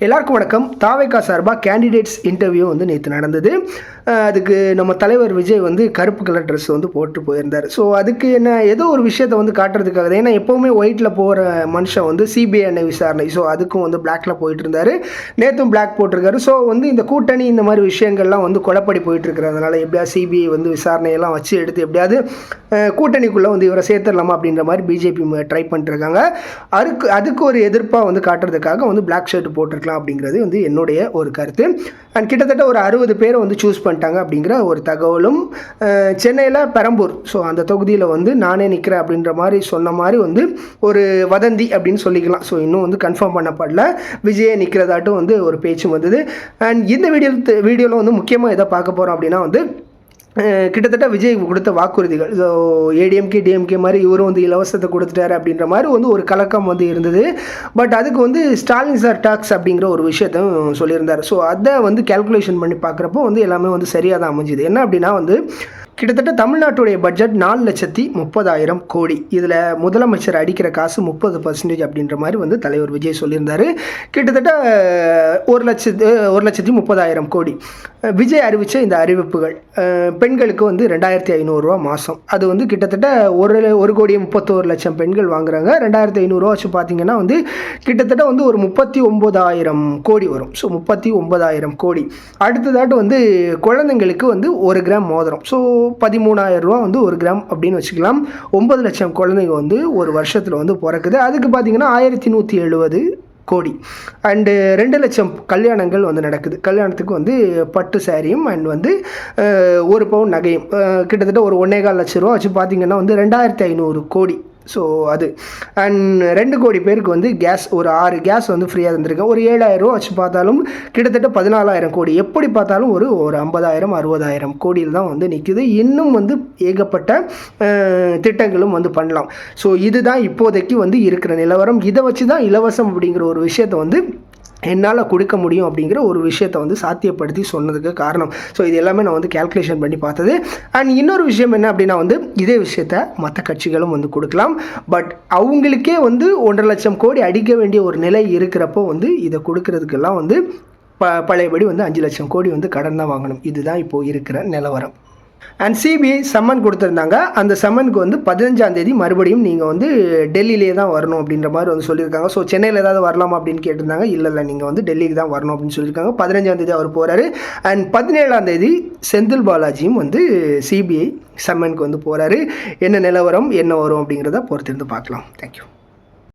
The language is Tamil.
எல்லாருக்கும் வணக்கம். தாவேகா சார்பாக கேண்டிடேட்ஸ் இன்டர்வியூ வந்து நேற்று நடந்தது. அதுக்கு நம்ம தலைவர் விஜய் வந்து கருப்பு கலர் ட்ரெஸ் வந்து போட்டு போயிருந்தார். ஸோ அதுக்கு என்ன ஏதோ ஒரு விஷயத்தை வந்து காட்டுறதுக்காக, ஏன்னா எப்போவுமே ஒயிட்டில் போகிற மனுஷன் வந்து சிபிஐ விசாரணை, ஸோ அதுக்கும் வந்து பிளாக்ல போயிட்டு இருந்தார். நேற்றும் பிளாக் போட்டிருக்காரு. ஸோ வந்து இந்த கூட்டணி இந்த மாதிரி விஷயங்கள்லாம் வந்து கொலைப்படி போயிட்டு இருக்கிறதுனால எப்படியாவது சிபிஐ வந்து விசாரணையெல்லாம் வச்சு எடுத்து எப்படியாவது கூட்டணிக்குள்ளே வந்து இவரை சேர்த்துடலாமா அப்படின்ற மாதிரி பிஜேபி ட்ரை பண்ணிட்டுருக்காங்க. அதுக்கு ஒரு எதிர்ப்பாக வந்து காட்டுறதுக்காக வந்து பிளாக் ஷர்ட் போட்டிருக்கலாம் அப்படிங்கிறது வந்து என்னுடைய ஒரு கருத்து. அண்ட் கிட்டத்தட்ட ஒரு 60 பேரை வந்து சூஸ் பண்ணிட்டாங்க அப்படிங்கிற ஒரு தகவலும் சென்னையில் பெரம்பூர், ஸோ அந்த தொகுதியில் வந்து நானே நிற்கிறேன் அப்படின்ற மாதிரி சொன்ன மாதிரி வந்து ஒரு வதந்தி அப்படின்னு சொல்லிக்கலாம். ஸோ இன்னும் வந்து கன்ஃபார்ம் பண்ணப்படல. விஜயை நிற்கிறதாட்டும் வந்து ஒரு பேச்சும் வந்தது. அண்ட் இந்த வீடியோவில் வந்து முக்கியமாக எதை பார்க்க போகிறோம் அப்படின்னா வந்து கிட்டத்தட்ட விஜய் கொடுத்த வாக்குறுதிகள். ஸோ ஏடிஎம்கே டிஎம்கே மாதிரி இவரும் வந்து இலவசத்தை கொடுத்துட்டாரு அப்படின்ற மாதிரி வந்து ஒரு கலக்கம் வந்து இருந்தது. பட் அதுக்கு வந்து ஸ்டாலின் சார் டாக்ஸ் அப்படிங்கிற ஒரு விஷயத்தையும் சொல்லியிருந்தார். ஸோ அதை வந்து கேல்குலேஷன் பண்ணி பார்க்குறப்போ வந்து எல்லாமே வந்து சரியாக தான் அமைஞ்சுது. என்ன அப்படின்னா வந்து கிட்டத்தட்ட தமிழ்நாட்டுடைய பட்ஜெட் 4,30,000 கோடி. இதில் முதலமைச்சர் அடிக்கிற காசு 30% அப்படின்ற மாதிரி வந்து தலைவர் விஜய் சொல்லியிருந்தார். கிட்டத்தட்ட 1,30,000 கோடி. விஜய் அறிவித்த இந்த அறிவிப்புகள் பெண்களுக்கு வந்து 2,500 ரூபா மாதம். அது வந்து கிட்டத்தட்ட 1,31,00,000 பெண்கள் வாங்குறாங்க. 2,500 ரூபா வச்சு பார்த்தீங்கன்னா வந்து கிட்டத்தட்ட வந்து ஒரு 39,000 கோடி வரும். ஸோ 39,000 கோடி. அடுத்ததாட்டு வந்து குழந்தைங்களுக்கு வந்து 1 கிராம் மோதிரம். ஸோ 13,000 ரூபா வந்து 1 கிராம் அப்படின்னு வச்சுக்கலாம். 9 லட்சம் குழந்தைங்க வந்து ஒரு வருஷத்தில் வந்து பிறக்குது. அதுக்கு பார்த்தீங்கன்னா 1,170 கோடி. அண்டு 2 லட்சம் கல்யாணங்கள் வந்து நடக்குது. கல்யாணத்துக்கு வந்து பட்டு சாரியும் அண்ட் வந்து 1 பவுன் நகையும் கிட்டத்தட்ட ஒரு 1,4 லட்ச ரூபா வச்சு பார்த்தீங்கன்னா வந்து 2,500 கோடி. ஸோ அது அண்ட் 2 கோடி பேருக்கு வந்து கேஸ், ஒரு 6 கேஸ் வந்து ஃப்ரீயாக இருந்திருக்கு. ஒரு 7,000 ரூபா வச்சு பார்த்தாலும் கிட்டத்தட்ட 14,000 கோடி. எப்படி பார்த்தாலும் ஒரு 50,000 60,000 கோடியில் தான் வந்து நிற்குது. இன்னும் வந்து ஏகப்பட்ட திட்டங்களும் வந்து பண்ணலாம். ஸோ இதுதான் இப்போதைக்கு வந்து இருக்கிற நிலவரம். இதை வச்சு தான் இலவசம் அப்படிங்கிற ஒரு விஷயத்தை வந்து என்னால் கொடுக்க முடியும் அப்படிங்கிற ஒரு விஷயத்தை வந்து சாத்தியப்படுத்தி சொன்னதுக்கு காரணம். ஸோ இது எல்லாமே நான் வந்து கேல்குலேஷன் பண்ணி பார்த்தது. அண்ட் இன்னொரு விஷயம் என்ன அப்படின்னா வந்து இதே விஷயத்த மற்ற கட்சிகளும் வந்து கொடுக்கலாம். பட் அவங்களுக்கே வந்து 1,50,000 லட்சம் கோடி அடிக்க வேண்டிய ஒரு நிலை இருக்கிறப்போ வந்து இதை கொடுக்கறதுக்கெல்லாம் வந்து பழையபடி வந்து 5 லட்சம் கோடி வந்து கடன் தான் வாங்கணும். இதுதான் இப்போது இருக்கிற நிலவரம். அண்ட் சிபிஐ சம்மன் கொடுத்துருந்தாங்க. அந்த சம்மனுக்கு வந்து 15ஆம் தேதி மறுபடியும் நீங்கள் வந்து டெல்லியிலே தான் வரணும் அப்படின்ற மாதிரி வந்து சொல்லியிருக்காங்க. ஸோ சென்னையில் ஏதாவது வரலாமா அப்படின்னு கேட்டிருந்தாங்க. இல்லை நீங்கள் வந்து டெல்லிக்கு தான் வரணும் அப்படின்னு சொல்லியிருக்காங்க. 15ஆம் தேதி அவர் போகிறாரு. அண்ட் 17ஆம் தேதி செந்தில் பாலாஜியும் வந்து சிபிஐ சம்மனுக்கு வந்து போகிறாரு. என்ன நிலவரம் என்ன வரும் அப்படிங்கிறத பொறுத்திருந்து பார்க்கலாம். தேங்க்யூ.